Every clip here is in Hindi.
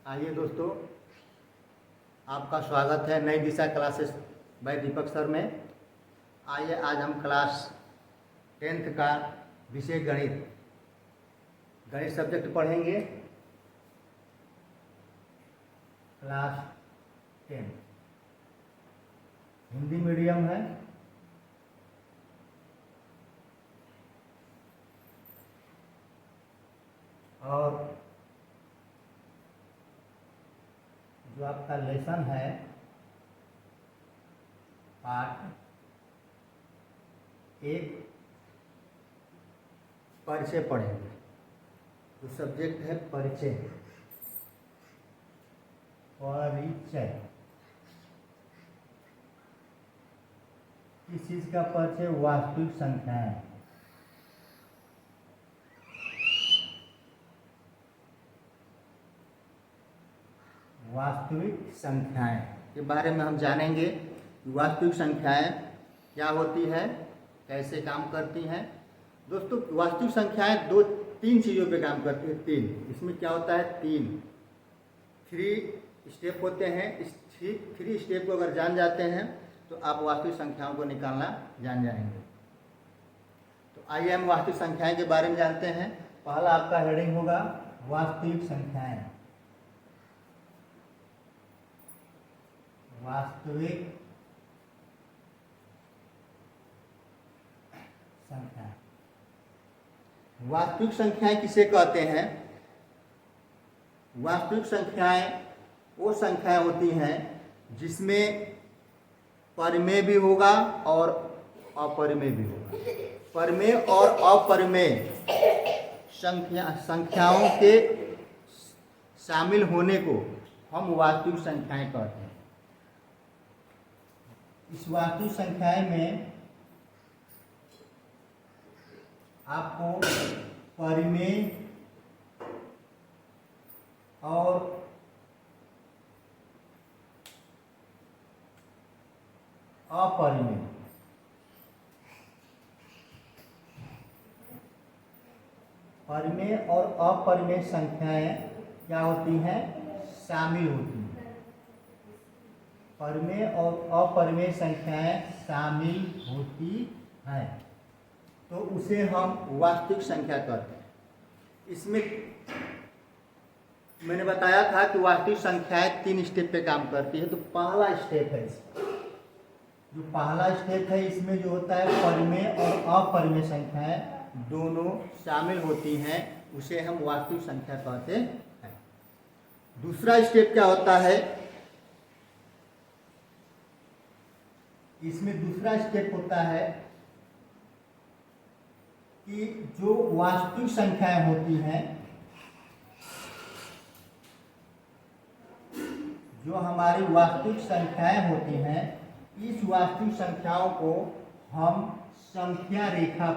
आइए दोस्तों, आपका स्वागत है नई दिशा क्लासेस बाय दीपक सर में। आइए आज हम क्लास 10th का विषय गणित सब्जेक्ट पढ़ेंगे। क्लास 10 हिंदी मीडियम है। और जो आपका लेसन है पार्ट 1 परिचय पढ़ेंगे। तो सब्जेक्ट है परिचय। किस चीज का परिचय? वास्तविक संख्याएं। वास्तविक संख्याएं के बारे में हम जानेंगे। वास्तविक संख्याएं क्या होती है, कैसे काम करती हैं। दोस्तों, वास्तविक संख्याएं 2-3 चीज़ों पे काम करती है। 3 इसमें क्या होता है? 3 स्टेप होते हैं। इस 3 स्टेप को अगर जान जाते हैं तो आप वास्तविक संख्याओं को निकालना जान जाएंगे। तो आइए हम वास्तविक संख्याएं के बारे में जानते हैं। पहला आपका हेडिंग होगा वास्तविक संख्याएं। वास्तविक संख्या। वास्तविक संख्याएं किसे कहते हैं? वास्तविक संख्याएं वो संख्याएं होती हैं जिसमें परिमेय भी होगा और अपरिमेय भी होगा। परिमेय और अपरिमेय संख्याओं के शामिल होने को हम वास्तविक संख्याएं कहते हैं। इस वास्तविक संख्याएं में आपको परिमेय और अपरिमेय परिमेय और अपरिमेय संख्याएं क्या होती हैं? शामिल होती हैं। परिमेय और अपरिमेय संख्याएं शामिल होती हैं तो उसे हम वास्तविक संख्या कहते हैं। इसमें मैंने बताया था कि वास्तविक संख्याएं 3 स्टेप पे काम करती है। तो पहला स्टेप है इसका। जो पहला स्टेप है इसमें जो होता है परिमेय और अपरिमेय संख्याएं दोनों शामिल होती हैं, उसे हम वास्तविक संख्या कहते हैं। दूसरा स्टेप क्या होता है? इसमें दूसरा स्टेप होता है कि जो वास्तविक संख्याएं होती हैं, जो हमारी वास्तविक संख्याएं होती हैं, इस वास्तविक संख्याओं को हम संख्या रेखा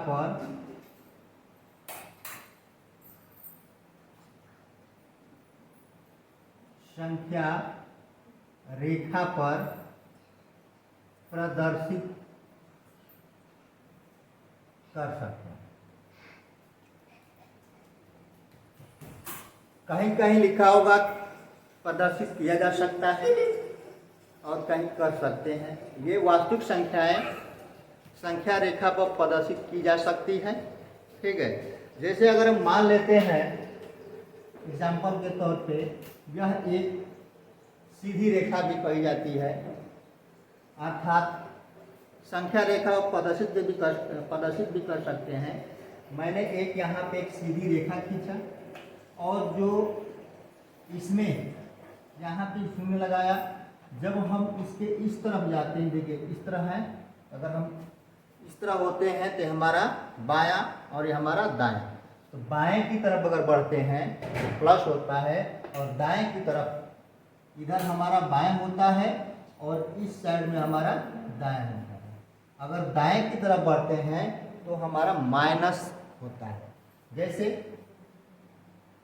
पर प्रदर्शित कर सकते हैं। कहीं कहीं लिखा होगा प्रदर्शित किया जा सकता है और कहीं कर सकते हैं। ये वास्तविक संख्याएं संख्या रेखा पर प्रदर्शित की जा सकती है। ठीक है। जैसे अगर हम मान लेते हैं एग्जाम्पल के तौर पे, यह एक सीधी रेखा भी कही जाती है, अर्थात संख्या रेखा प्रदर्शित भी कर सकते हैं। मैंने एक यहाँ पे एक सीधी रेखा खींचा और जो इसमें यहाँ पे शून्य लगाया। जब हम इसके इस तरफ जाते हैं, देखिए इस तरह है, अगर हम इस तरह होते हैं तो हमारा बायां और ये हमारा दायां। तो बाएं की तरफ अगर बढ़ते हैं तो प्लस होता है और दाएं की तरफ इधर हमारा बायां होता है और इस साइड में हमारा दायां होता है। अगर दाएं की तरफ बढ़ते हैं तो हमारा माइनस होता है। जैसे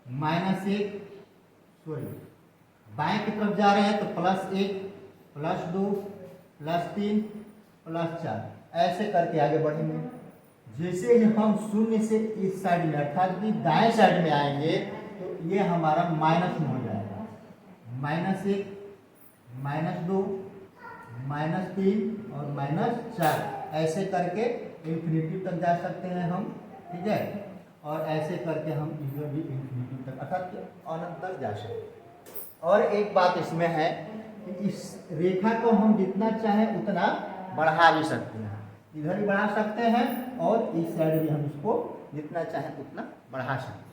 -1 बाएं की तरफ जा रहे हैं तो +1 +2 +3 +4 ऐसे करके आगे बढ़ेंगे। जैसे ही हम शून्य से इस साइड में अर्थात कि दाएं साइड में आएंगे तो ये हमारा माइनस में हो जाएगा। -1, -2, -3 और -4 ऐसे करके इन्फिनिटी तक जा सकते हैं हम, ठीक है। और ऐसे करके हम इधर भी इन्फिनिटी तक अर्थात अनंत तक जा सकते हैं। और एक बात इसमें है कि इस रेखा को हम जितना चाहें उतना बढ़ा भी सकते हैं, इधर भी बढ़ा सकते हैं और इस साइड भी हम इसको जितना चाहें उतना बढ़ा सकते हैं,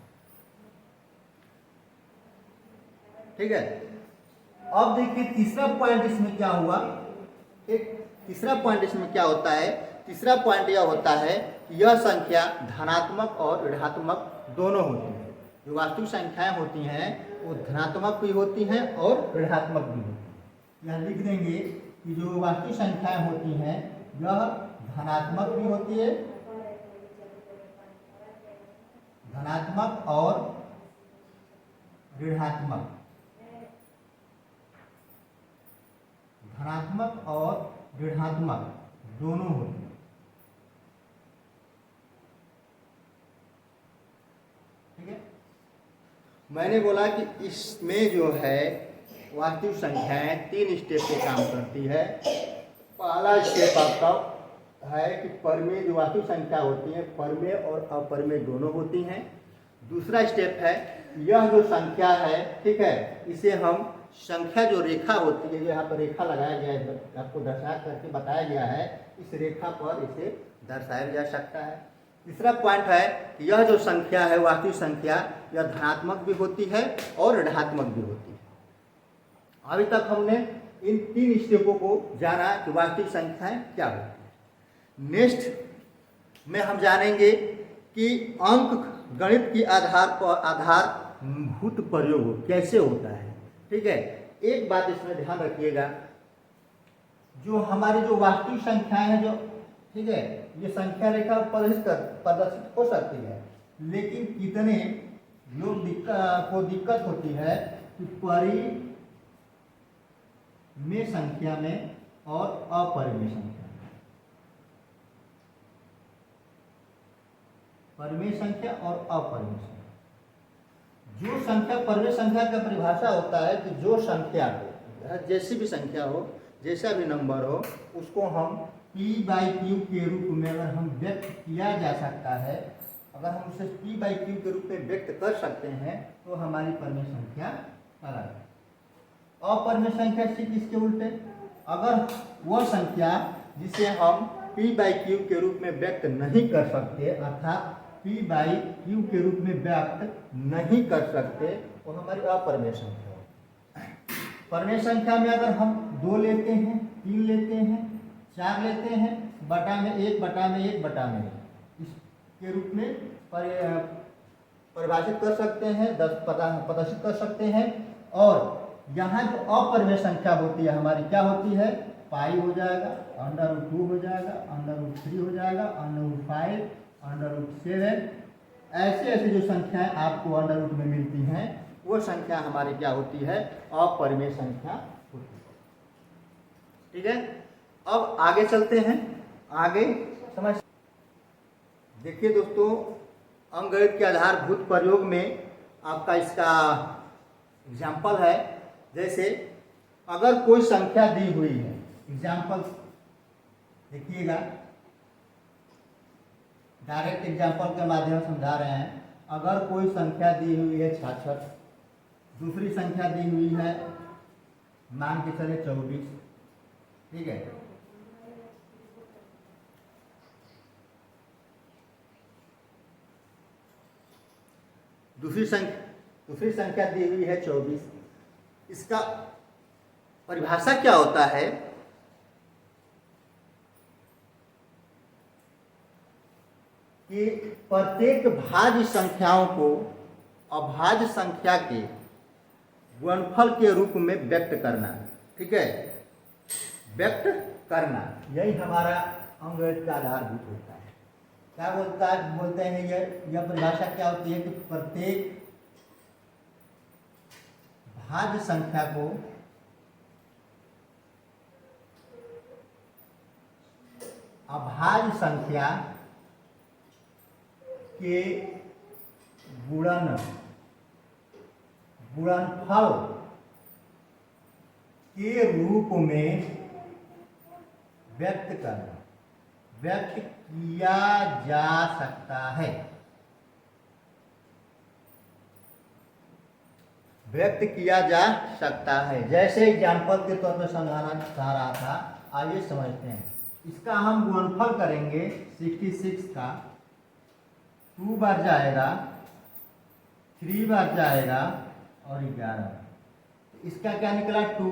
ठीक है। अब देखिए तीसरा पॉइंट इसमें क्या हुआ। एक तीसरा पॉइंट इसमें क्या होता है, तीसरा पॉइंट यह होता है कि यह संख्या धनात्मक और ऋणात्मक दोनों होती है। जो वास्तविक संख्याएं होती हैं वो धनात्मक भी होती हैं और ऋणात्मक भी होती हैं। यहाँ लिख देंगे कि जो वास्तविक संख्याएं होती हैं यह धनात्मक भी होती है, धनात्मक और ऋणात्मक, धनात्मक और ऋणात्मक दोनों होते हैं, ठीक है। मैंने बोला कि इसमें जो है वास्तविक संख्याएं 3 स्टेप पे काम करती है। पहला स्टेप आपका है कि परिमेय जो वास्तविक संख्या होती है परिमेय और अपरिमेय दोनों होती हैं। दूसरा स्टेप है यह जो संख्या है, ठीक है, इसे हम संख्या जो रेखा होती है, जो यहाँ पर रेखा लगाया गया है, आपको दर्शा करके बताया गया है, इस रेखा पर इसे दर्शाया जा सकता है। तीसरा पॉइंट है कि यह जो संख्या है वास्तविक संख्या यह धनात्मक भी होती है और ऋणात्मक भी होती है। अभी तक हमने इन 3 स्टेपों को जाना कि वास्तविक संख्याएं क्या होती है। नेक्स्ट में हम जानेंगे कि अंक गणित के आधारभूत प्रयोग कैसे होता है, ठीक है। एक बात इसमें ध्यान रखिएगा, जो हमारी जो वास्तविक संख्याएं हैं जो, ठीक है, ये संख्या रेखा प्रदर्शित हो सकती है, लेकिन कितने लोग को दिक्कत होती है कि परिमेय संख्या में और अपरिमेय संख्या में, परिमेय संख्या और अपरिमेय संख्या। जो संख्या परिमेय संख्या का परिभाषा होता है कि जो संख्या को, जैसी भी संख्या हो, जैसा भी नंबर हो, उसको हम P/Q के रूप में अगर हम व्यक्त किया जा सकता है, अगर हम उसे P/Q के रूप में व्यक्त कर सकते हैं तो हमारी परिमेय संख्या अलग है। अपरिमेय संख्या ठीक इसके उल्टे, अगर वह संख्या जिसे हम P/Q के रूप में व्यक्त नहीं कर सकते, अर्थात P/Q के रूप में व्यक्त नहीं कर सकते, वो हमारी अपरिमेय संख्या है। परिमेय संख्या में अगर हम 2 लेते हैं, 3 लेते हैं, 4 लेते हैं, बटा में 1 बटा में 1 बटा में 1 इसके रूप में परिभाषित कर सकते हैं, प्रदर्शित कर सकते हैं। और यहाँ जो अपरिमेय संख्या होती है हमारी क्या होती है, पाई हो जाएगा, √2 हो जाएगा, √3 हो जाएगा, √5, √7, ऐसे जो संख्याएं आपको अंडर में मिलती हैं वो संख्या हमारी क्या होती है, अपरिमेय संख्या होती है, ठीक है। अब आगे चलते हैं, आगे समझ। देखिए दोस्तों, अंकगणित के आधारभूत प्रयोग में आपका इसका एग्जाम्पल है। जैसे अगर कोई संख्या दी हुई है, एग्जाम्पल देखिएगा, डायरेक्ट एग्जाम्पल के माध्यम से समझा रहे हैं। अगर कोई संख्या दी हुई है 66, दूसरी संख्या दी हुई है मान के चले 24, ठीक है। दूसरी संख्या दी हुई है 24। इसका परिभाषा क्या होता है कि प्रत्येक भाज्य संख्याओं को अभाज्य संख्या के गुणनफल के रूप में व्यक्त करना, ठीक है, व्यक्त करना, यही हमारा अंकगणित का आधारभूत होता है। क्या बोलते हैं यह परिभाषा क्या होती है कि प्रत्येक भाज्य संख्या को अभाज्य संख्या के गुणनफल के रूप में व्यक्त करना, व्यक्त किया जा सकता है, व्यक्त किया जा सकता है। जैसे एग्जाम्पल के तौर पर समझाना चाह रहा था, आइए समझते हैं। इसका हम गुणनफल करेंगे 66 का, 2 बार जाएगा, 3 बार जाएगा और 11। इसका क्या निकला 2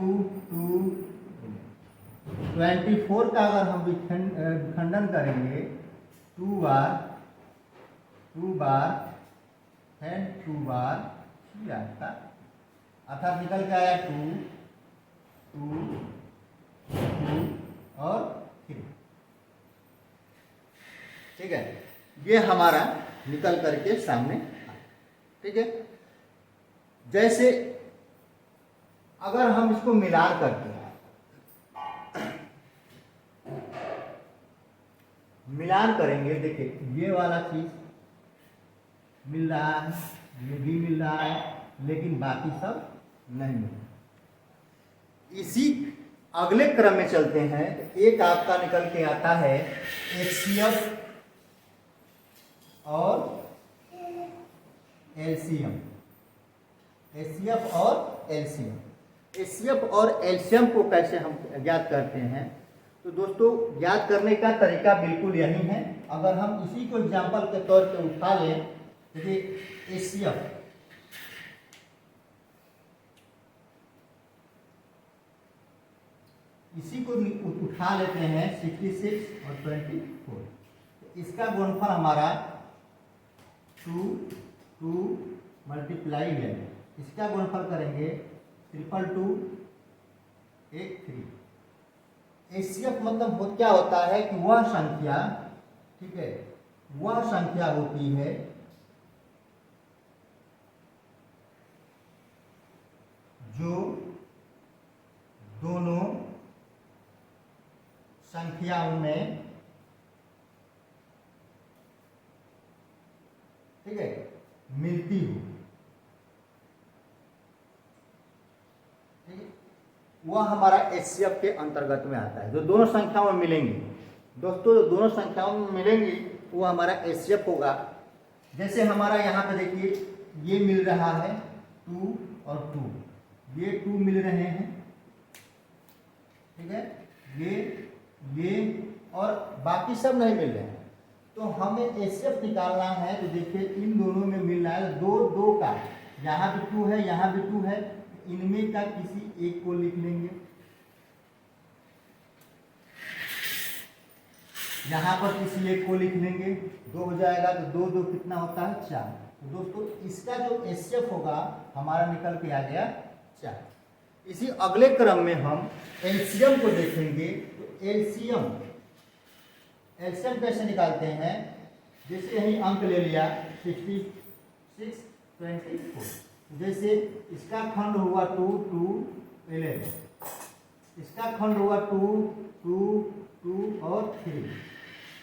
2 24 का अगर हम विखंडन करेंगे 2 बार 2 बार 2 बार 3 आता, अर्थात निकल के आया 2 2 2 और 3। ठीक है, ये हमारा निकल करके सामने। ठीक है, जैसे अगर हम इसको मिलान करते हैं, मिलान करेंगे, देखिए ये वाला चीज मिल रहा है, ये भी मिल रहा है, लेकिन बाकी सब नहीं मिल रहा। इसी अगले क्रम में चलते हैं, एक आपका निकल के आता है HCF और LCM, HCF और LCM। HCF और LCM को कैसे हम ज्ञात करते हैं? तो दोस्तों, ज्ञात करने का तरीका बिल्कुल यही है। अगर हम इसी को एग्जाम्पल के तौर पे उठा लें, देखिए HCF, इसी को उठा लेते हैं 66 और 24। इसका गुणनफल हमारा 2 2 मल्टीप्लाई 11। इसका गुणनफल करेंगे 222 1 3। HCF मतलब क्या होता है कि वह संख्या, ठीक है, वह संख्या होती है जो दोनों संख्याओं में, ठीक है, मिलती हो। ठीक है, वह हमारा HCF के अंतर्गत में आता है। जो दोनों संख्याओं में मिलेंगी, दोस्तों जो दोनों संख्याओं में मिलेंगी वो हमारा HCF होगा। जैसे हमारा यहाँ पे देखिए ये मिल रहा है 2 और 2, ये 2 मिल रहे हैं, ठीक है, ये और बाकी सब नहीं मिल रहे हैं। तो हमें HCF निकालना है। तो देखिए इन दोनों में मिल रहा है 2 2 का, यहाँ भी 2 है, यहाँ भी 2 है, इनमें का किसी एक को लिख लेंगे। यहाँ पर किसी एक को लिख लेंगे, 2 हो जाएगा, तो 2 2 कितना होता है 4। तो दोस्तों इसका जो HCF होगा हमारा निकल के आ गया 4। इसी अगले क्रम में हम LCM को देखेंगे। तो LCM कैसे निकालते हैं? जैसे यही अंक ले लिया 66 24, जैसे इसका खंड हुआ 2 2 11, इसका खंड हुआ 2 2 2 और 3।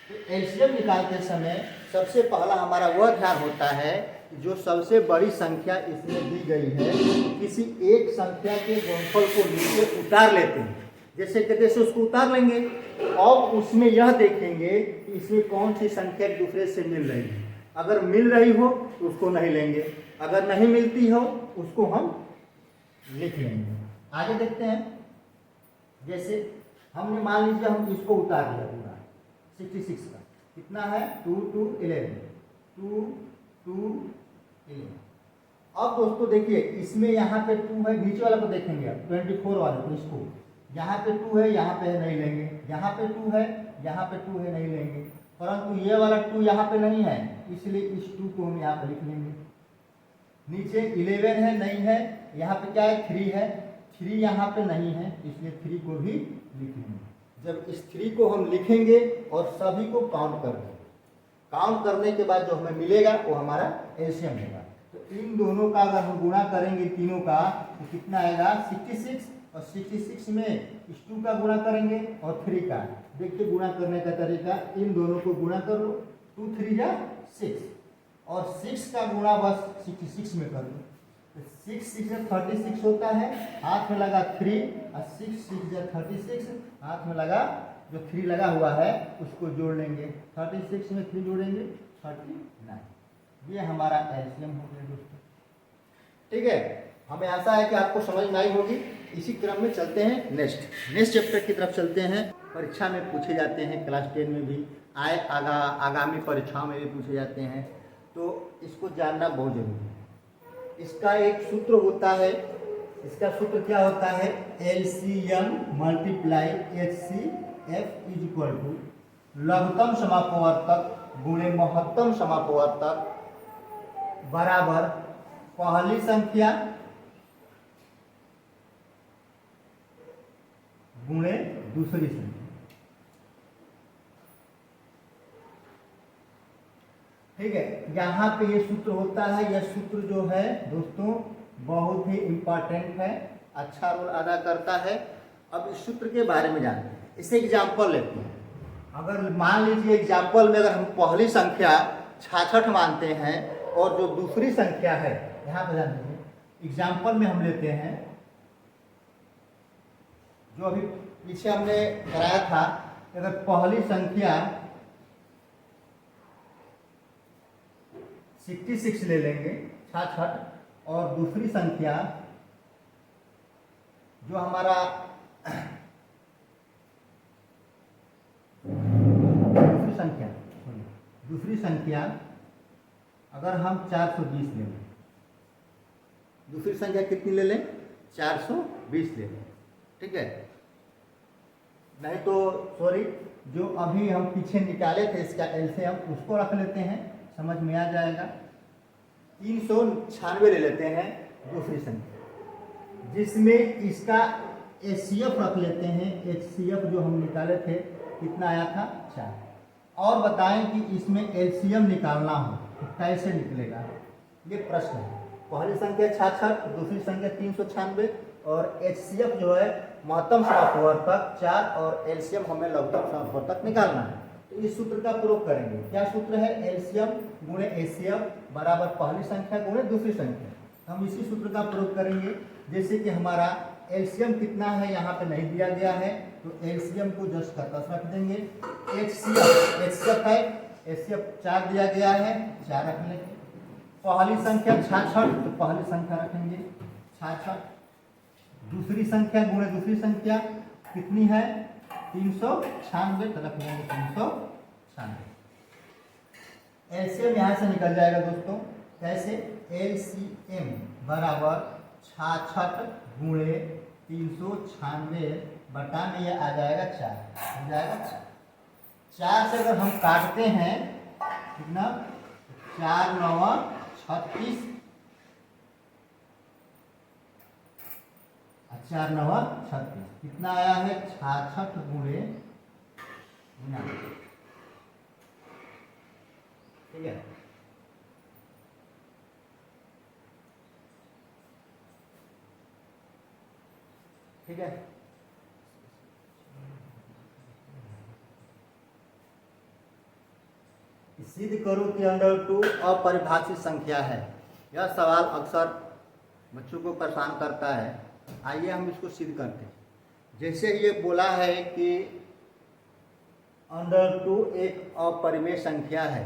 तो LCM निकालते समय सबसे पहला हमारा वह ध्यान होता है कि जो सबसे बड़ी संख्या इसमें दी गई है, किसी एक संख्या के गुणनफल को नीचे उतार लेते हैं। जैसे कहते से उसको उतार लेंगे और उसमें यह देखेंगे कि इसमें कौन सी संख्या एक दूसरे से मिल रही है। अगर मिल रही हो तो उसको नहीं लेंगे, अगर नहीं मिलती हो उसको हम लिख लेंगे। आगे देखते हैं। जैसे हमने मान लीजिए हम इसको उतार लिया पूरा 66 का, कितना है 2 2 11, 2 2 11। अब दोस्तों देखिए इसमें यहाँ पे 2 है, नीचे वाला को देखेंगे आप 24 वाले को, इसको यहाँ पे 2 है, यहाँ पे नहीं लेंगे, यहाँ पे 2 है, यहाँ पे 2 है, नहीं लेंगे, परंतु ये वाला 2 यहाँ पे नहीं है, इसलिए इस 2 को हम यहाँ पे लिख लेंगे। नीचे 11 है, नहीं है, यहाँ पे क्या है 3 है, 3 यहाँ पे नहीं है, इसलिए 3 को भी लिख लेंगे। जब इस 3 को हम लिखेंगे और सभी को काउंट कर देंगे, काउंट करने के बाद जो हमें मिलेगा वो हमारा LCM होगा। तो इन दोनों का अगर हम गुणा करेंगे तीनों का तो कितना आएगा 66, और 66 में इस 2 का गुणा करेंगे और 3 का। देखिए गुणा करने का तरीका, इन दोनों को गुणा कर लो, 2 3 जा 6, और 6 का गुणा बस 66 में कर लो। 6 6 36 होता है, हाथ में लगा 3 और 6 6 36, हाथ में लगा जो 3 लगा हुआ है उसको जोड़ लेंगे, 36 में 3 जोड़ेंगे 39। ये हमारा एलसीएम हो गया दोस्तों। ठीक है, हमें आशा है कि आपको समझ में आई होगी। इसी क्रम में चलते हैं नेक्स्ट चैप्टर की तरफ चलते हैं। परीक्षा में पूछे जाते हैं, क्लास 10 में भी आए, आगामी परीक्षाओं में भी पूछे जाते हैं, तो इसको जानना बहुत जरूरी है। इसका एक सूत्र होता है, इसका सूत्र क्या होता है, LCM multiply HCF is equal to लघुत्तम समापवर्तक गुणे महत्तम समापवर्तक बराबर पहली संख्या गुणे दूसरी संख्या। ठीक है, यहाँ पे ये सूत्र होता है। यह सूत्र जो है दोस्तों बहुत ही इम्पोर्टेंट है, अच्छा रोल अदा करता है। अब इस सूत्र के बारे में जानते हैं, इसे एग्जाम्पल लेते हैं। अगर मान लीजिए एग्जाम्पल में अगर हम पहली संख्या 66 मानते हैं और जो दूसरी संख्या है, यहाँ पर ध्यान दीजिए, एग्जाम्पल में हम लेते हैं जो अभी पीछे हमने कराया था, अगर पहली संख्या 66 ले लेंगे 66 और दूसरी संख्या जो हमारा दूसरी संख्या अगर हम 420 ले लें, दूसरी संख्या कितनी ले लें, 420 ले लें। ठीक है, नहीं तो सॉरी, जो अभी हम पीछे निकाले थे इसका एलसीएम उसको रख लेते हैं, समझ में आ जाएगा। 396 ले लेते हैं दूसरी संख्या, जिसमें इसका एचसीएफ रख लेते हैं। एचसीएफ जो हम निकाले थे कितना आया था, 4। और बताएं कि इसमें एलसीएम निकालना हो तो कैसे निकलेगा, ये प्रश्न है। पहली संख्या 66, दूसरी संख्या 396 और एचसीएफ जो है महत्तम समापवर्तक 4 और एलसीएम हमें लघुत्तम समापवर्तक निकालना है। तो इस सूत्र का प्रयोग करेंगे। क्या सूत्र है, एलसीएम गुणे एचसीएफ बराबर पहली संख्या गुणे दूसरी संख्या। हम इसी सूत्र का प्रयोग करेंगे। जैसे कि हमारा एलसीएम कितना है यहाँ पे नहीं दिया गया है, तो एलसीएम को जस्ट का 10 रख देंगे। एचसीएफ है, एचसीएफ 4 दिया गया है, 4 रख लेंगे। पहली संख्या 66 तो पहली संख्या रखेंगे 66, दूसरी संख्या गुणे दूसरी संख्या कितनी है, 396 तो रख लेंगे 396। एलसीएम यहाँ से निकल जाएगा दोस्तों, कैसे, एलसीएम बराबर 66 गुणे 396 बटा में यह आ जाएगा 4, हो जाएगा 4 से अगर हम काटते हैं कितना, 4 9 36, 4 9 36 कितना आया है, 66 गुणे 99। ठीक है, ठीक है। सिद्ध करो कि √2 अपरिभाषित संख्या है। यह सवाल अक्सर बच्चों को परेशान करता है। आइए हम इसको सिद्ध करते हैं। जैसे ये बोला है कि √2 एक अपरिमेय संख्या है,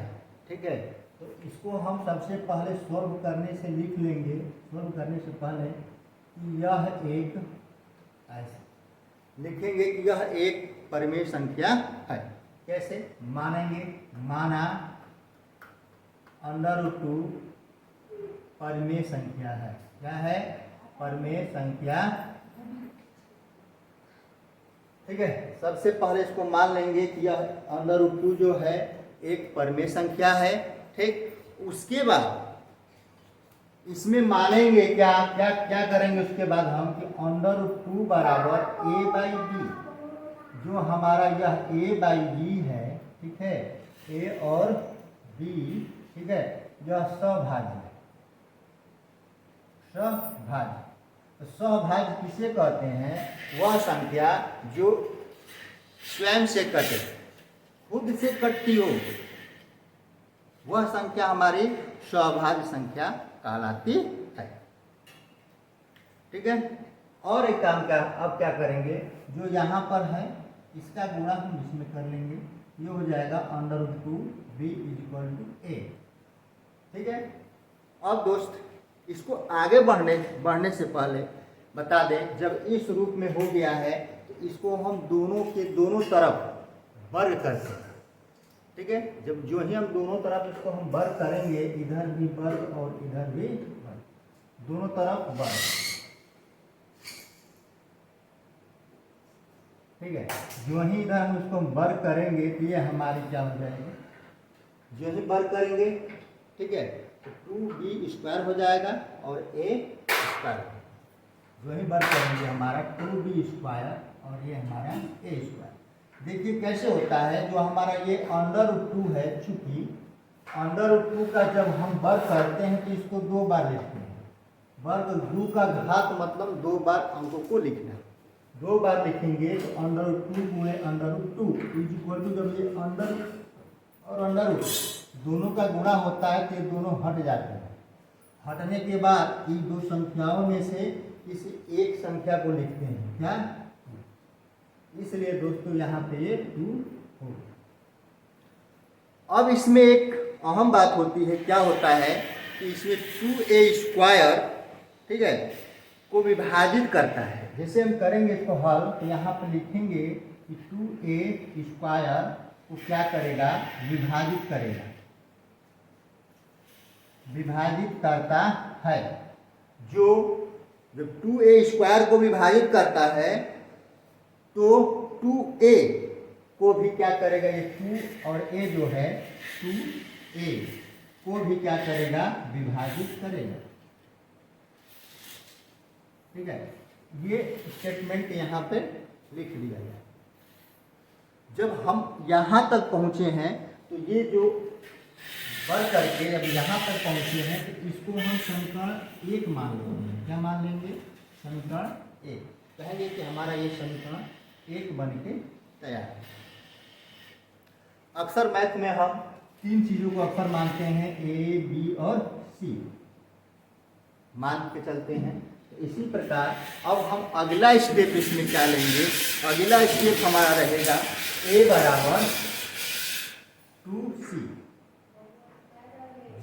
ठीक है, तो इसको हम सबसे पहले सॉल्व करने से लिख लेंगे। सॉल्व करने से पहले यह एक ऐसे लिखेंगे कि यह एक परिमेय संख्या है। कैसे मानेंगे, माना √2 परिमेय संख्या है। क्या है, परिमेय संख्या। ठीक है, सबसे पहले इसको मान लेंगे कि यह √2 जो है एक परिमेय संख्या है। ठीक, उसके बाद इसमें मानेंगे क्या क्या क्या करेंगे उसके बाद हम कि √2 बराबर a/b, जो हमारा यह a/b है, ठीक है, a और b, ठीक है, यह सहभाज्य है। सहभाज्य, तो सहभाज्य किसे कहते हैं, वह संख्या जो स्वयं से कटे, खुद से कटती हो, वह संख्या हमारी सहभाज्य संख्या कहलाती है। ठीक है। और एक काम क्या, अब क्या करेंगे, जो यहाँ पर है इसका गुणा हम इसमें कर लेंगे, ये हो जाएगा √2b = a। ठीक है। अब दोस्त इसको आगे बढ़ने से पहले बता दें, जब इस रूप में हो गया है तो इसको हम दोनों के दोनों तरफ वर्ग करते हैं। ठीक है। जब जो ही हम दोनों तरफ इसको हम वर्ग करेंगे, इधर भी वर्ग और इधर भी वर्ग, दोनों तरफ वर्ग। ठीक है। जो ही इधर हम इसको वर्ग करेंगे तो ये हमारी क्या हो जाएगी, जो ही वर्ग करेंगे, ठीक है, तो 2b² हो जाएगा और a²। जो ही वर्ग करेंगे हमारा 2b² और ये हमारा a²। देखिए कैसे होता है, जो हमारा ये √2 है, चूंकि √2 का जब हम वर्ग करते हैं तो इसको 2 बार लिखते हैं। वर्ग 2 का घात मतलब 2 बार अंकों को लिखना, 2 बार लिखेंगे तो √2 गुणे √2 = जब ये अंडर और अंडर दोनों का गुणा होता है तो ये दोनों हट जाते हैं। हटने के बाद इन दो संख्याओं में से इस एक संख्या को लिखते हैं, क्या, इसलिए दोस्तों यहाँ पे ये 2 हो। अब इसमें एक अहम बात होती है, क्या होता है कि इसमें 2a², ठीक है, को विभाजित करता है। जैसे हम करेंगे इसको हल तो यहाँ पे लिखेंगे कि 2a² को क्या करेगा, विभाजित करेगा, विभाजित करता है। जो जब 2a² को विभाजित करता है तो 2a को भी क्या करेगा, ये 2 और a जो है 2a को भी क्या करेगा, विभाजित करेगा। ठीक है। ये स्टेटमेंट यहाँ पे लिख दिया गया। जब हम यहाँ तक पहुँचे हैं तो ये जो वर्ग करके अब यहाँ तक पहुँचे हैं तो इसको हम समीकरण 1 मान लेंगे। क्या मान लेंगे, समीकरण 1। कहेंगे कि हमारा ये समीकरण 1 बन के तैयार है। अक्सर मैथ में हम 3 चीज़ों को अक्सर मानते हैं, A, B और C मान के चलते हैं। इसी प्रकार अब हम अगला स्टेप इसमें क्या लेंगे, अगला स्टेप हमारा रहेगा a = 2c।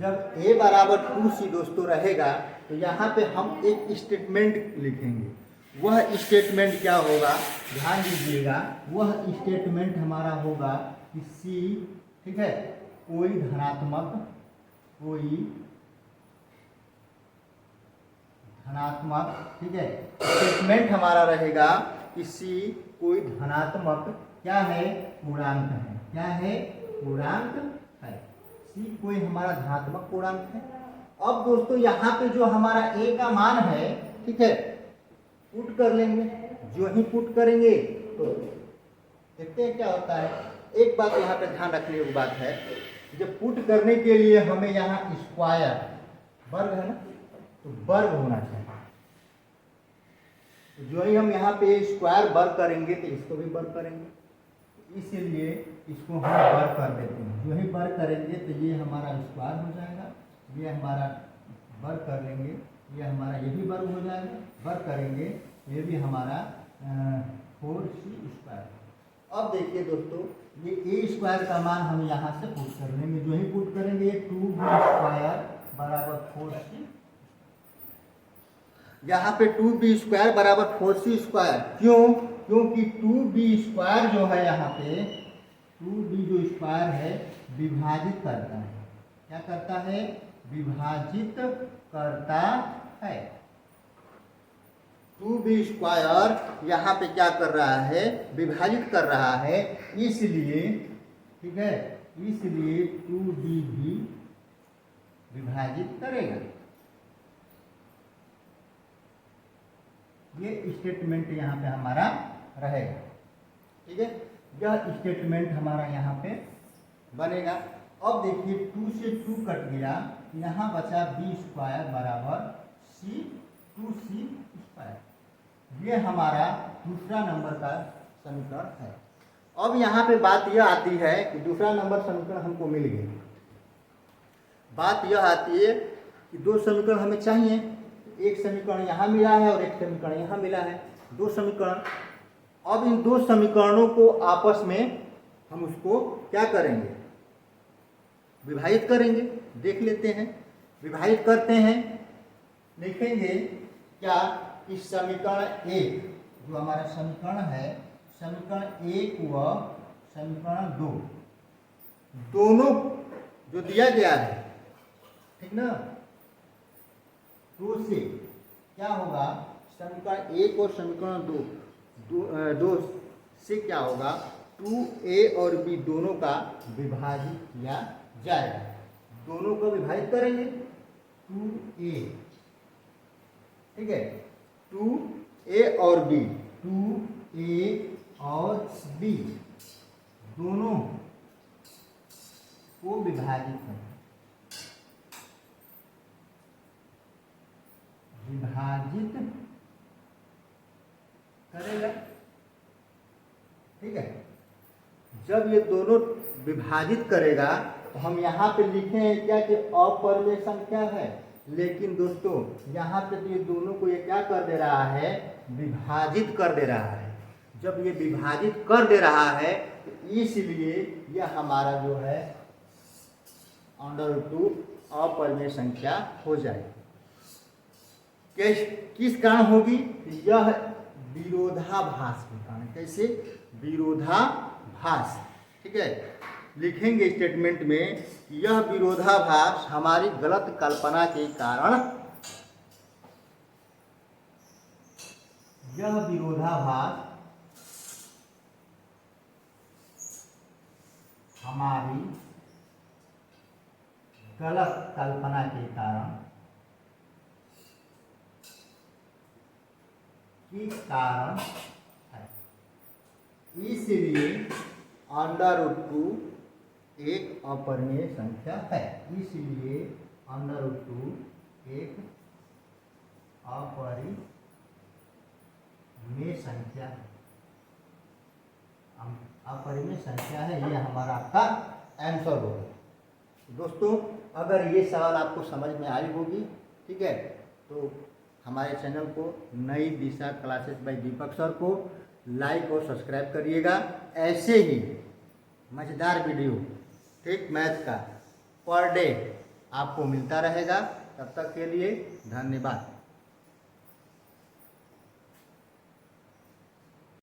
जब a = 2c दोस्तों रहेगा तो यहाँ पे हम एक स्टेटमेंट लिखेंगे। वह स्टेटमेंट क्या होगा, ध्यान दीजिएगा, वह स्टेटमेंट हमारा होगा कि c, ठीक है, कोई धनात्मक ठीक है, स्टेटमेंट हमारा रहेगा कि c कोई धनात्मक क्या है, पूर्णांक है। क्या है, पूर्णांक है। c कोई हमारा धनात्मक पूर्णांक है। अब दोस्तों यहाँ पे जो हमारा a का मान है, ठीक है, पुट कर लेंगे। जो ही पुट करेंगे तो देखते हैं क्या होता है। एक बात यहाँ पे ध्यान रखने की बात है, जब पुट करने के लिए हमें यहाँ स्क्वायर वर्ग है ना, तो वर्ग होना चाहिए। जो ही हम यहाँ पे स्क्वायर वर्ग करेंगे तो इसको भी वर्ग करेंगे, इसीलिए इसको हम वर्ग कर देते हैं। जो ही वर्ग करेंगे तो ये हमारा स्क्वायर हो जाएगा, ये हमारा वर्ग कर लेंगे, ये हमारा ये भी वर्ग हो जाएगा, वर्ग करेंगे ये भी हमारा 4c²। अब देखिए दोस्तों, ये a² का मान हम यहाँ से पुट कर लेंगे। जो ही पुट करेंगे 2b² = 4c। यहाँ पे 2b² = 4c²। क्यों, क्योंकि 2b² जो है यहाँ पे 2b जो स्क्वायर है विभाजित करता है। क्या करता है, विभाजित करता है। 2b² यहाँ पे क्या कर रहा है, विभाजित कर रहा है, इसलिए, ठीक है, इसलिए 2b भी विभाजित करेगा। ये स्टेटमेंट यहाँ पे हमारा रहेगा। ठीक है, यह स्टेटमेंट हमारा यहाँ पे बनेगा। अब देखिए 2 से 2 कट गया, यहाँ बचा b² = c 2c²। ये हमारा दूसरा नंबर का समीकरण है। अब यहाँ पे बात यह आती है कि दूसरा नंबर समीकरण हमको मिल गया। बात यह आती है कि 2 समीकरण हमें चाहिए, एक समीकरण यहाँ मिला है और एक समीकरण यहाँ मिला है, दो समीकरण। अब इन दो समीकरणों को आपस में हम उसको क्या करेंगे, विभाजित करेंगे। देख लेते हैं, विभाजित करते हैं। लिखेंगे क्या, इस समीकरण एक, जो हमारा समीकरण है, समीकरण एक व समीकरण दो, दोनों जो दिया गया है, ठीक ना, दो से क्या होगा, समीकरण एक और समीकरण दो से क्या होगा, 2a और b दोनों का विभाजित किया जाएगा। दोनों को विभाजित करेंगे, 2a, ठीक है, 2a और b, 2a और b दोनों को विभाजित करें, विभाजित करेगा, ठीक है। जब ये दोनों विभाजित करेगा तो हम यहाँ पे लिखे हैं क्या कि अपरिमेय संख्या है, लेकिन दोस्तों यहाँ पे तो ये दोनों को ये क्या कर दे रहा है, विभाजित कर दे रहा है। जब ये विभाजित कर दे रहा है तो इसलिए यह हमारा जो है √2 अपरिमेय संख्या हो जाएगी। किस कारण होगी, यह विरोधाभास के कारण। कैसे, विरोधाभास, ठीक है। लिखेंगे स्टेटमेंट में, यह विरोधाभास हमारी गलत कल्पना के कारण, यह विरोधाभास हमारी गलत कल्पना के कारण है, इसलिए √2 एक अपरिमेय संख्या है। इसलिए √2 एक अपरिमेय संख्या है, अपरिमेय संख्या है। ये हमारा आपका आंसर होगा। दोस्तों अगर ये सवाल आपको समझ में आई होगी, ठीक है, तो हमारे चैनल को नई दिशा क्लासेस बाय दीपक सर को लाइक और सब्सक्राइब करिएगा। ऐसे ही मज़ेदार वीडियो, ठीक, मैथ का पर डे आपको मिलता रहेगा। तब तक के लिए धन्यवाद।